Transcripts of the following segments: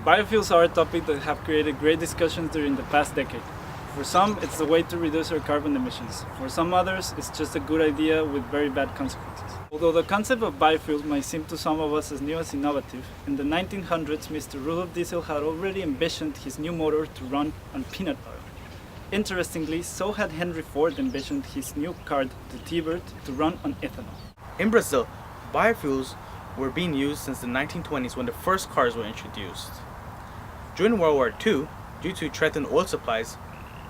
Biofuels are a topic that have created great discussions during the past decade. For some, it's the way to reduce our carbon emissions. For some others, it's just a good idea with very bad consequences. Although the concept of biofuels might seem to some of us as new as innovative, in the 1900s Mr. Rudolf Diesel had already envisioned his new motor to run on peanut oil. Interestingly, so had Henry Ford envisioned his new car, the T-Bird, to run on ethanol. In Brazil, biofuels were being used since the 1920s when the first cars were introduced. During World War II, due to threatened oil supplies,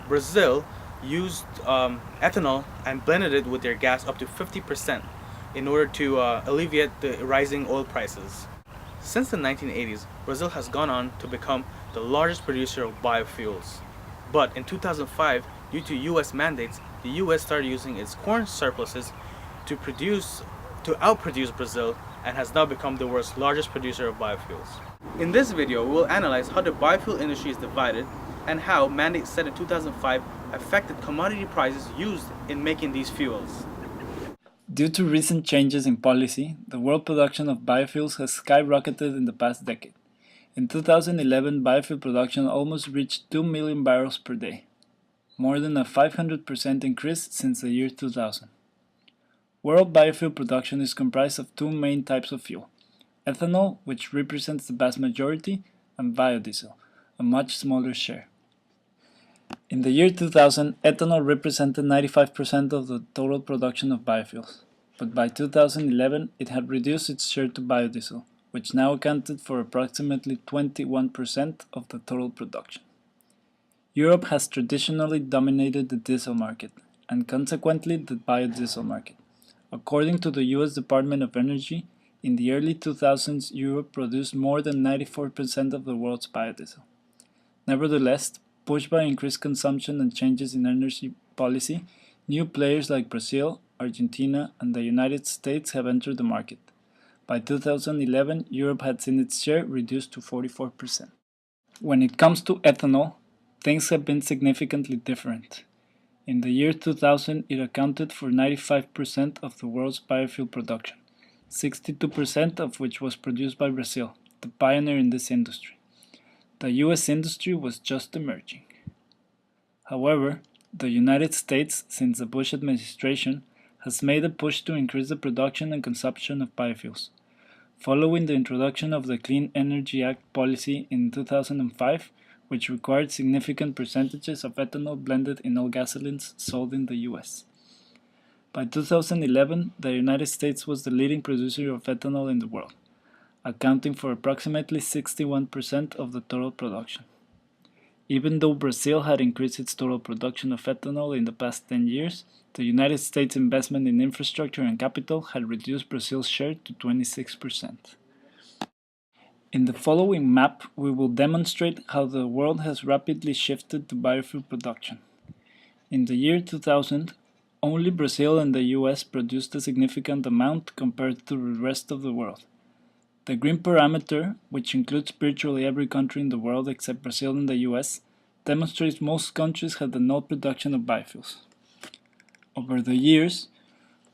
Brazil used ethanol and blended it with their gas up to 50% in order to alleviate the rising oil prices. Since the 1980s, Brazil has gone on to become the largest producer of biofuels. But in 2005, due to US mandates, the US started using its corn surpluses to outproduce Brazil and has now become the world's largest producer of biofuels. In this video, we will analyze how the biofuel industry is divided and how mandates set in 2005 affected commodity prices used in making these fuels. Due to recent changes in policy, the world production of biofuels has skyrocketed in the past decade. In 2011, biofuel production almost reached 2 million barrels per day, more than a 500% increase since the year 2000. World biofuel production is comprised of two main types of fuel: ethanol, which represents the vast majority, and biodiesel, a much smaller share. In the year 2000, ethanol represented 95% of the total production of biofuels, but by 2011 it had reduced its share to biodiesel, which now accounted for approximately 21% of the total production. Europe has traditionally dominated the diesel market, and consequently the biodiesel market. According to the US Department of Energy, in the early 2000s Europe produced more than 94% of the world's biodiesel. Nevertheless, pushed by increased consumption and changes in energy policy, new players like Brazil, Argentina, and the United States have entered the market. By 2011, Europe had seen its share reduced to 44%. When it comes to ethanol, things have been significantly different. In the year 2000, it accounted for 95% of the world's biofuel production, 62% of which was produced by Brazil, the pioneer in this industry. The US industry was just emerging. However, the United States, since the Bush administration, has made a push to increase the production and consumption of biofuels. Following the introduction of the Clean Energy Act policy in 2005, which required significant percentages of ethanol blended in all gasolines sold in the US. By 2011, the United States was the leading producer of ethanol in the world, accounting for approximately 61% of the total production. Even though Brazil had increased its total production of ethanol in the past 10 years, the United States' investment in infrastructure and capital had reduced Brazil's share to 26%. In the following map, we will demonstrate how the world has rapidly shifted to biofuel production. In the year 2000, only Brazil and the US produced a significant amount compared to the rest of the world. The green parameter, which includes virtually every country in the world except Brazil and the US, demonstrates most countries had a no production of biofuels. Over the years,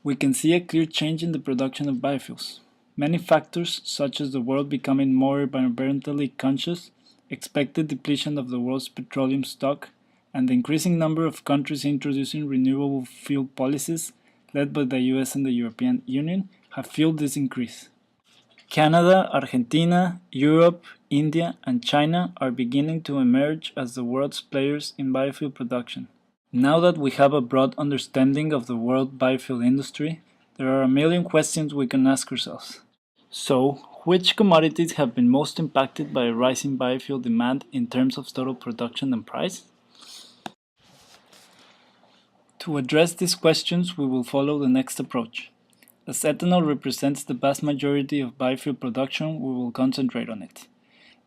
we can see a clear change in the production of biofuels. Many factors, such as the world becoming more environmentally conscious, expected depletion of the world's petroleum stock, and the increasing number of countries introducing renewable fuel policies, led by the US and the European Union, have fueled this increase. Canada, Argentina, Europe, India, and China are beginning to emerge as the world's players in biofuel production. Now that we have a broad understanding of the world biofuel industry, there are a million questions we can ask ourselves. So, which commodities have been most impacted by a rising biofuel demand in terms of total production and price? To address these questions, we will follow the next approach. As ethanol represents the vast majority of biofuel production, we will concentrate on it.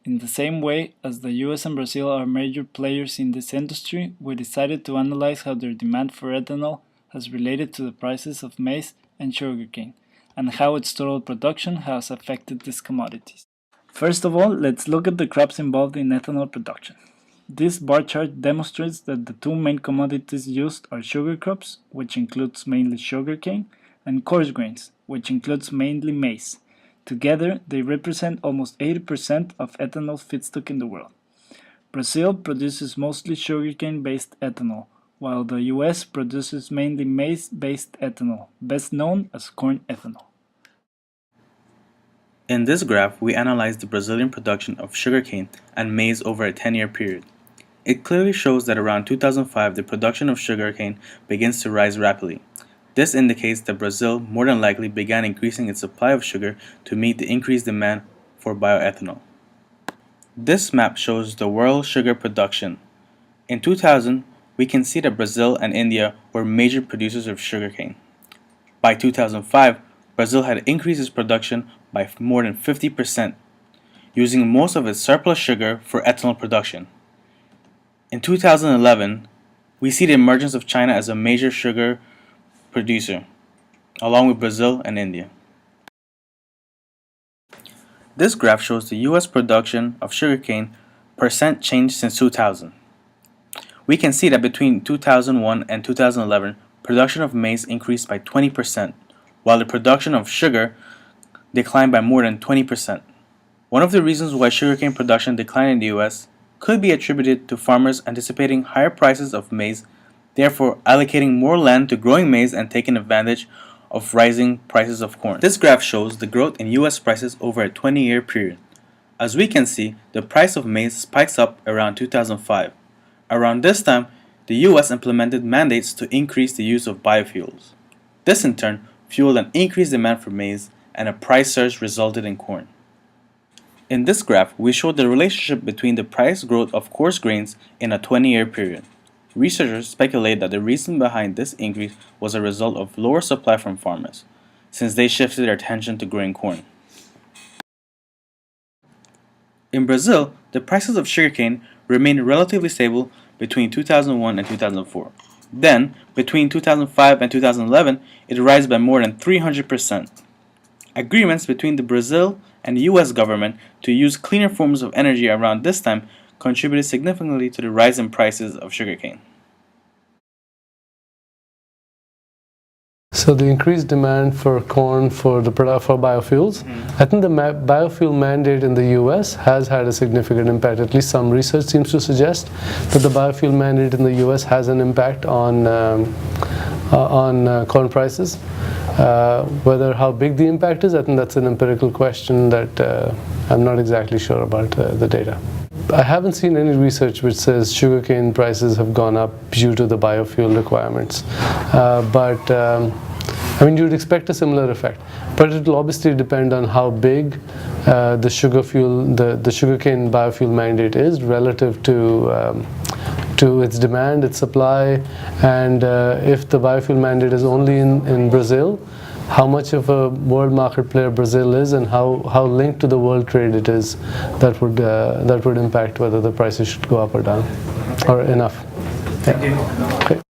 In the same way as the US and Brazil are major players in this industry, we decided to analyze how their demand for ethanol has related to the prices of maize and sugarcane, and how its total production has affected these commodities. First of all, let's look at the crops involved in ethanol production. This bar chart demonstrates that the two main commodities used are sugar crops, which includes mainly sugarcane, and coarse grains, which includes mainly maize. Together, they represent almost 80% of ethanol feedstock in the world. Brazil produces mostly sugarcane-based ethanol, while the US produces mainly maize-based ethanol, best known as corn ethanol. In this graph, we analyze the Brazilian production of sugarcane and maize over a 10-year period. It clearly shows that around 2005 the production of sugarcane begins to rise rapidly. This indicates that Brazil more than likely began increasing its supply of sugar to meet the increased demand for bioethanol. This map shows the world sugar production. In 2000, we can see that Brazil and India were major producers of sugarcane. By 2005, Brazil had increased its production by more than 50%, using most of its surplus sugar for ethanol production. In 2011, we see the emergence of China as a major sugar producer, along with Brazil and India. This graph shows the US production of sugarcane percent change since 2000. We can see that between 2001 and 2011, production of maize increased by 20%, while the production of sugar declined by more than 20%. One of the reasons why sugarcane production declined in the US could be attributed to farmers anticipating higher prices of maize, therefore allocating more land to growing maize and taking advantage of rising prices of corn. This graph shows the growth in US prices over a 20-year period. As we can see, the price of maize spikes up around 2005. Around this time, the US implemented mandates to increase the use of biofuels. This in turn fueled an increased demand for maize, and a price surge resulted in corn. In this graph, we show the relationship between the price growth of coarse grains in a 20-year period. Researchers speculate that the reason behind this increase was a result of lower supply from farmers, since they shifted their attention to growing corn. In Brazil, the prices of sugarcane remained relatively stable between 2001 and 2004. Then, between 2005 and 2011, it rose by more than 300%. Agreements between the Brazil and the US government to use cleaner forms of energy around this time contributed significantly to the rise in prices of sugarcane. So the increased demand for corn for biofuels, I think the biofuel mandate in the US has had a significant impact. At least some research seems to suggest that the biofuel mandate in the US has an impact on corn prices. Whether how big the impact is, I think that's an empirical question that I'm not exactly sure about the data. I haven't seen any research which says sugarcane prices have gone up due to the biofuel requirements. I mean, you'd expect a similar effect, but it will obviously depend on how big the sugarcane biofuel mandate is relative to its demand, its supply, and if the biofuel mandate is only in Brazil, how much of a world market player Brazil is and how linked to the world trade it is, that would impact whether the prices should go up or down or enough. Thank you. Okay.